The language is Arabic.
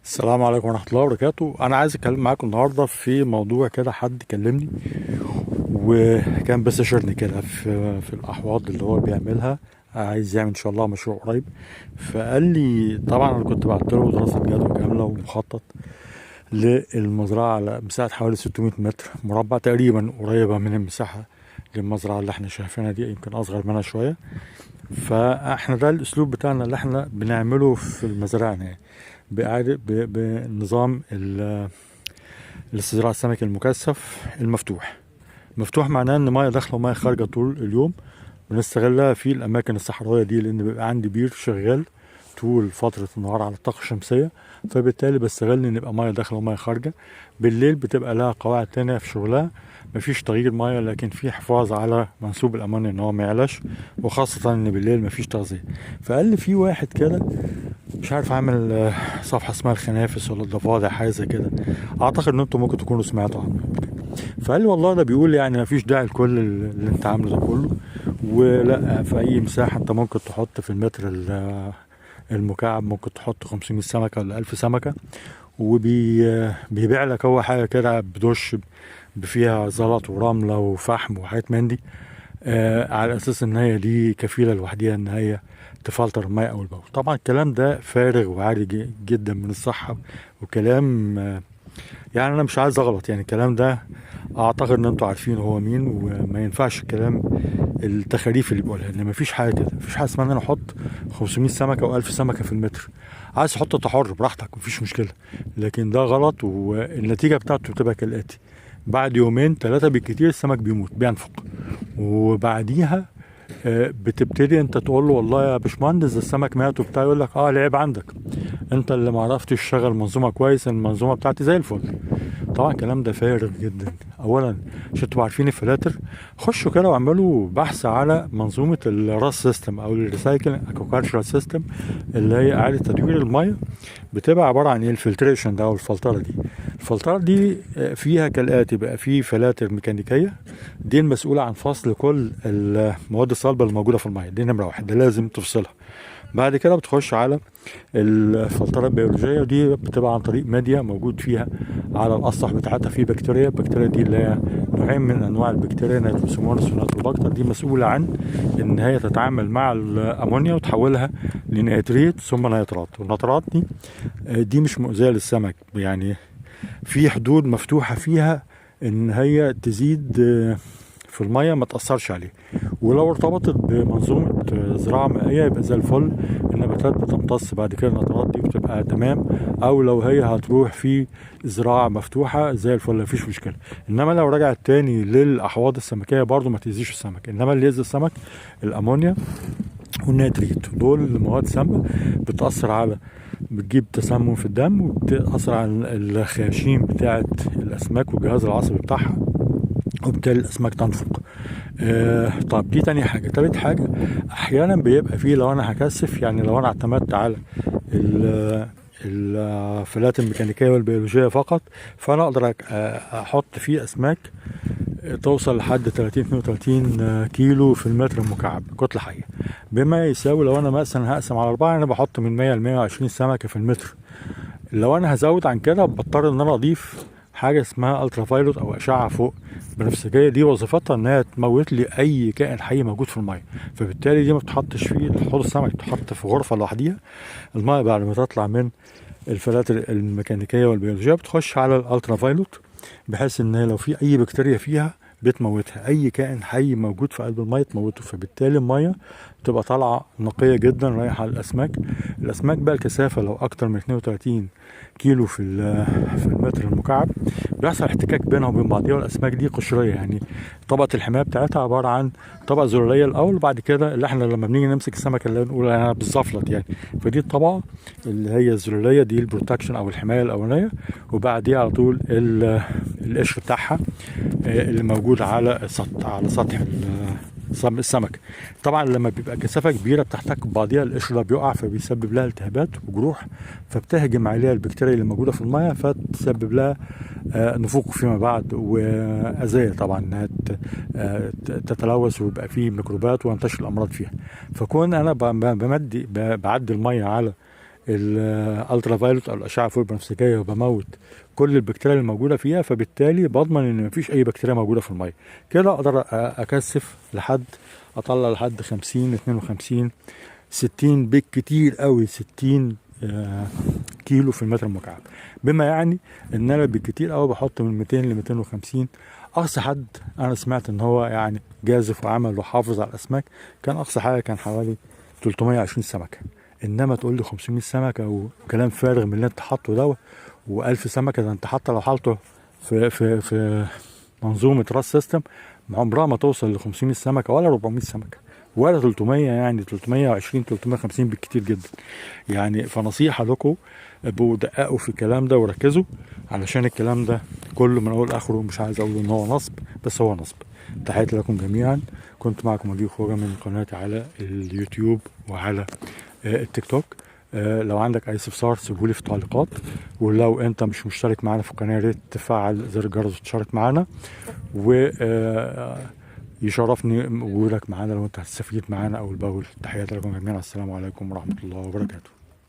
السلام عليكم ورحمة الله وبركاته. أنا عايز أتكلم معاكم النهاردة في موضوع كده. حد كلمني وكان بيستشيرني كده في الأحواض اللي هو بيعملها. عايز يعمل إن شاء الله مشروع قريب. فقال لي طبعا أنا كنت بعت له دراسة جدوى كاملة ومخطط للمزرعة على مساحة حوالي 600 متر مربع تقريبا، قريبة من المساحة للمزرعة اللي احنا شايفينها دي، يمكن أصغر منها شوية. فاحنا ده الأسلوب بتاعنا اللي احنا بنعمله في المزارعنا، يعني بإعادة بنظام الاستزراع السمكي المكثف المفتوح. مفتوح معناه ان ميه داخله وميه خارجه طول اليوم، بنستغلها في الاماكن الصحراويه دي، لان بيبقى عندي بير شغال طول فترة النهار على الطاقة الشمسية، فبالتالي بستغل ان يبقى ميه داخله وميه خارجة. بالليل بتبقى لها قواعد تانية في شغلها، مفيش تغيير ميه لكن في حفاظ على منسوب الامان ان هو ما يعلاش، وخاصة ان بالليل مفيش تغذية. فقال لي في واحد كده مش عارف عامل صفحة اسمها الخنافس ولا الضفادع، حاجة زي كده. اعتقد ان انتم ممكن تكونوا سمعتوا عنه. فقال لي والله ده بيقول يعني مفيش داعي لكل اللي انت عامله ده كله، ولا في اي مساحة انت ممكن تحط في المتر المكعب ممكن تحط 500 سمكة ولا 1000 سمكة، وبيبيع لك هو حاجة كده بدش فيها زلط ورملة وفحم وحاجات من دي، على اساس ان هي دي كفيلة لوحديها ان هي تفلتر الماء او البول. طبعا الكلام ده فارغ وعالي جدا من الصحة، وكلام يعني انا مش عايز اغلط، يعني الكلام ده اعتقد ان انتوا عارفين هو مين، وما ينفعش الكلام التخاريف اللي بيقولها، ان مفيش حاجه كده، مفيش حاجه اسمها ان انا احط 500 سمكه و1000 سمكه في المتر. عايز تحط أنت حر براحتك، مفيش مشكله، لكن ده غلط. والنتيجه بتاعته بتبقى كالاتي: بعد يومين ثلاثه بالكتير السمك بيموت بينفق، وبعديها بتبتدي انت تقول له والله يا باشمهندس ده السمك مات وبتاع، يقول لك اه العيب عندك، انت اللي ما عرفتش تشغل منظومه كويس، المنظومه بتاعتي زي الفل. طبعا الكلام ده فارغ جدا. اولا عشان تبقوا عارفين الفلاتر، خشوا كده واعملوا بحث على منظومه الراس سيستم او الريسايكل اكوكالتشرال سيستم، اللي هي اعاده تدوير الميه. بتبقى عباره عن ايه؟ الفلتريشن ده او الفلتره دي. الفلتره دي فيها كالاتي: بقى في فلاتر ميكانيكيه، دي المسؤوله عن فصل كل المواد الصلبه الموجوده في الميه، دي نمره واحد، ده لازم تفصلها. بعد كده بتخش على الفلترة البيولوجية، ودي بتبقى عن طريق ميديا موجود فيها على الأسطح بتاعتها في بكتيريا. البكتيريا دي اللي هي نوعين من أنواع البكتيريا، نيتروسوموناس ونيتروباكتر، دي مسؤولة عن إن هي تتعامل مع الأمونيا وتحولها لنيتريت ثم نيترات. والنيترات دي مش مؤذية للسمك، يعني في حدود مفتوحة فيها إن هي تزيد في المية ما تأثرش عليه. ولو ارتبطت بمنظومة زراعة مائية يبقى زي الفل، النباتات بتمتص بعد كده النترات دي وتبقى تمام. او لو هي هتروح في زراعة مفتوحة زي الفل مفيش مشكلة. انما لو رجعت تاني للأحواض السمكية برضو ما تأذيش السمك، انما اللي يأذي السمك الأمونيا والنيتريت، دول مواد سامة بتأثر على، بتجيب تسمم في الدم وبتأثر على الخياشيم بتاعة الأسماك والجهاز العصبي بتاعها، وبالتالي الأسماك تنفق. طب دي تاني حاجة. تالت حاجة، أحيانا بيبقى فيه لو أنا هكثف، يعني لو أنا اعتمدت على الفئرات الميكانيكية والبيولوجية فقط، فأنا أقدر أحط فيه أسماك توصل لحد 30 32 كيلو في المتر المكعب كتلة حية، بما يساوي لو أنا مثلا هقسم على 4 أنا بحط من 100 ل 120 سمكة في المتر. لو أنا هزود عن كده بضطر إن أنا أضيف حاجة اسمها الترا فايلوت أو أشعة فوق بنفسجية، دي وظيفتها إنها تموت لي أي كائن حي موجود في المية. فبالتالي دي ما بتحطش في حوض السمك، تحط في غرفة لوحديها. المية بعد ما تطلع من الفلاتر الميكانيكية والبيولوجية بتخش على الالترا فايلوت، بحيث ان لو في اي بكتيريا فيها بتموتها، اي كائن حي موجود في قلب الميه تموته. فبالتالي الميه بتبقى طالعه نقيه جدا رايحه على الاسماك. الاسماك بقى الكثافه لو اكتر من 32 كيلو في المتر المكعب بيحصل احتكاك بينها وبين بعضها، والاسماك دي قشريه، يعني طبقه الحمايه بتاعتها عباره عن طبقه زلاليه الاول، وبعد كده اللي احنا لما بنيجي نمسك السمكه اللي بنقول انا بالزفلت يعني، فدي الطبقه اللي هي الزلاليه دي البروتكشن او الحمايه الاولانيه. وبعديها على طول القشر بتاعها اللي موجود على السطح، على سطح السمك. طبعا لما بيبقى كثافه كبيره بتحتك ببعضيها القشر ده بيقع، فبيسبب لها التهابات وجروح، فبتهجم عليها البكتيريا اللي موجوده في الميه، فتسبب لها نفوق فيما بعد واذيه، طبعا انها تتلوث ويبقى فيه ميكروبات وينتشر الامراض فيها. فكون انا بعدي الميه على الالترا فايلوت او الاشعه فوق البنفسجيه وبموت كل البكتيريا الموجوده فيها، فبالتالي بضمن ان مفيش اي بكتيريا موجوده في الميه. كده اقدر اكثف لحد اطلع لحد 50 52 60 بالكتير قوي 60 كيلو في المتر المكعب، بما يعني ان انا بالكتير قوي بحط من 200 ل 250. اقصى حد انا سمعت ان هو يعني جازف وعمل وحافظ على الاسماك كان اقصى حاجه كان حوالي 320 سمكه. انما تقول لي 500 سمكه وكلام فارغ من اللي انت حاطه ده، و1000 سمكه، ده انت حتى لو حاطه في منظومه راس سيستم عمرها ما توصل ل 500 سمكه ولا 400 سمكه ولا 300، يعني 320 350 بالكتير جدا. يعني فنصيحه لكم، دققوا في الكلام ده وركزوا، علشان الكلام ده كله من اول لاخره مش عايز اقول ان هو نصب، بس هو نصب. تحياتي لكم جميعا. كنت معكم مدير خوجة من قناتي على اليوتيوب وعلى التيك توك. لو عندك اي استفسار سيبهولي في التعليقات، ولو انت مش مشترك معانا في القناه يا ريت تفعل زر الجرس وتشترك معانا، و يشرفني وجودك معانا لو انت هتستفيد معانا اول باول. تحياتي لكم جميعا، السلام عليكم ورحمه الله وبركاته.